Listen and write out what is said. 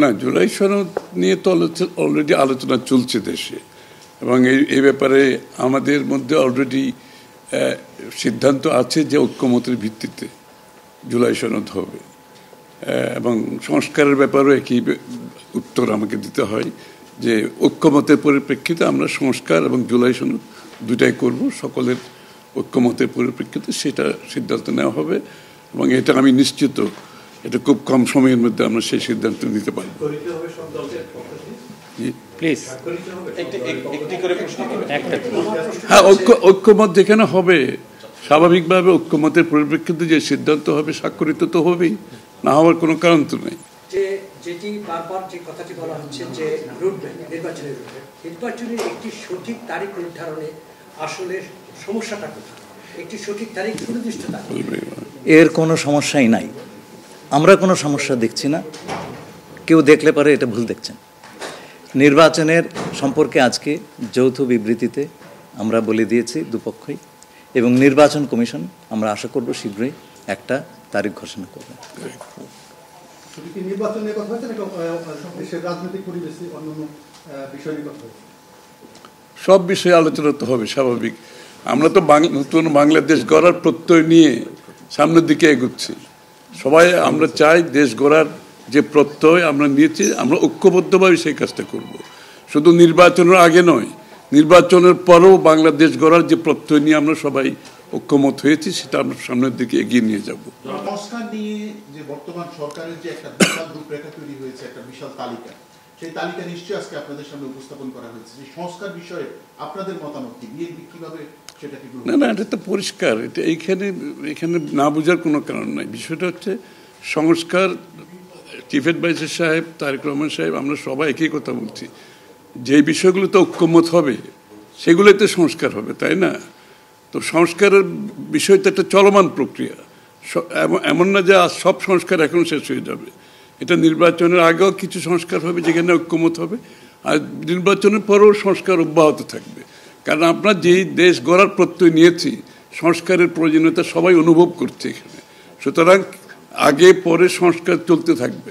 না, জুলাই সনদ নিয়ে তো অলরেডি আলোচনা চলছে দেশে, এবং এই ব্যাপারে আমাদের মধ্যে অলরেডি সিদ্ধান্ত আছে যে ঐক্যমতের ভিত্তিতে জুলাই সনদ হবে, এবং সংস্কারের ব্যাপারেও একই উত্তর আমাকে দিতে হয় যে ঐক্যমতের পরিপ্রেক্ষিতে আমরা সংস্কার এবং জুলাই সনদ দুটাই করব, সকলের ঐক্যমতের পরিপ্রেক্ষিতে সেটা সিদ্ধান্ত নেওয়া হবে, এবং এটা আমি নিশ্চিত এটা খুব কম সময়ের মধ্যে আমরা সেই সিদ্ধান্ত নিতে পারব। হ্যাঁ, ঐক্যমত যেখানে হবে স্বাভাবিকভাবে ঐক্যমতের পরিপ্রেক্ষিতে যে সিদ্ধান্ত হবে স্বাক্ষরিত তো হবেই, না হওয়ার কোনো কারণ তো নেই। যেটি বারবার যে কথাটি বলা হচ্ছে যে রুটম্যাপ, নির্বাচনের রুটম্যাপ, নির্বাচনের একটি সঠিক তারিখ নির্ধারণে আসলে সমস্যাটা কোথায়? একটি সঠিক তারিখ সুনির্দিষ্ট তারিখ, এর কোনো সমস্যাই নাই, আমরা কোনো সমস্যা দেখছি না। কেউ দেখলে পারে এটা ভুল দেখছেন। নির্বাচনের সম্পর্কে আজকে যৌথ বিবৃতিতে আমরা বলে দিয়েছি দুপক্ষই, এবং নির্বাচন কমিশন আমরা আশা করব শীঘ্রই একটা তারিখ ঘোষণা করবে। নির্বাচনের কথা হচ্ছে দেশের রাজনৈতিক পরিবেশে অন্যান্য বিষয় নিয়ে কথা হচ্ছে, সব বিষয়ে আলোচনা তো হবে স্বাভাবিক। আমরা তো নতুন বাংলাদেশ গড়ার প্রত্যয় নিয়ে সামনের দিকে এগোচ্ছি। সবাই আমরা চাই দেশ গড়ার যে প্রত্যয় আমরা নিয়েছি, আমরা ঐক্যবদ্ধভাবে সেই কাজটা করব। শুধু নির্বাচনের আগে নয়, নির্বাচনের পরেও বাংলাদেশ গড়ার যে প্রত্যয় নিয়ে আমরা সবাই ঐক্যমত হয়েছি, সেটা আমরা সামনের দিকে এগিয়ে নিয়ে যাব। সংস্কার নিয়ে যে বর্তমান সরকারের যে একটা বিশাল রূপরেখা তৈরি হয়েছে, একটা বিশাল তালিকা, সেই তালিকা নিশ্চয়ই আজকে আপনাদের সামনে উপস্থাপন করা হয়েছে। যে সংস্কার বিষয়ে আপনাদের মতামত কি? বিএনপি কিভাবে সেটাকে? না, এটা তো পরিষ্কার। এটা এখানে না বোঝার কোনো কারণ নাই। বিষয়টা হচ্ছে সংস্কার। চিফ অ্যাডভাইজার সাহেব, তারেক রহমান সাহেব, আমরা সবাই একই কথা বলছি, যে বিষয়গুলোতে ঐক্যমত হবে সেগুলোতে সংস্কার হবে, তাই না? তো সংস্কারের বিষয়টা একটা চলমান প্রক্রিয়া, এমন না যে সব সংস্কার এখন শেষ হয়ে যাবে। এটা নির্বাচনের আগেও কিছু সংস্কার হবে যেখানে ঐক্যমত হবে, আর নির্বাচনের পরেও সংস্কার অব্যাহত থাকবে। কারণ আমরা যেই দেশ গড়ার প্রত্যয় নিয়েছি, সংস্কারের প্রয়োজনীয়তা সবাই অনুভব করছে এখানে। সুতরাং আগে পরে সংস্কার চলতে থাকবে।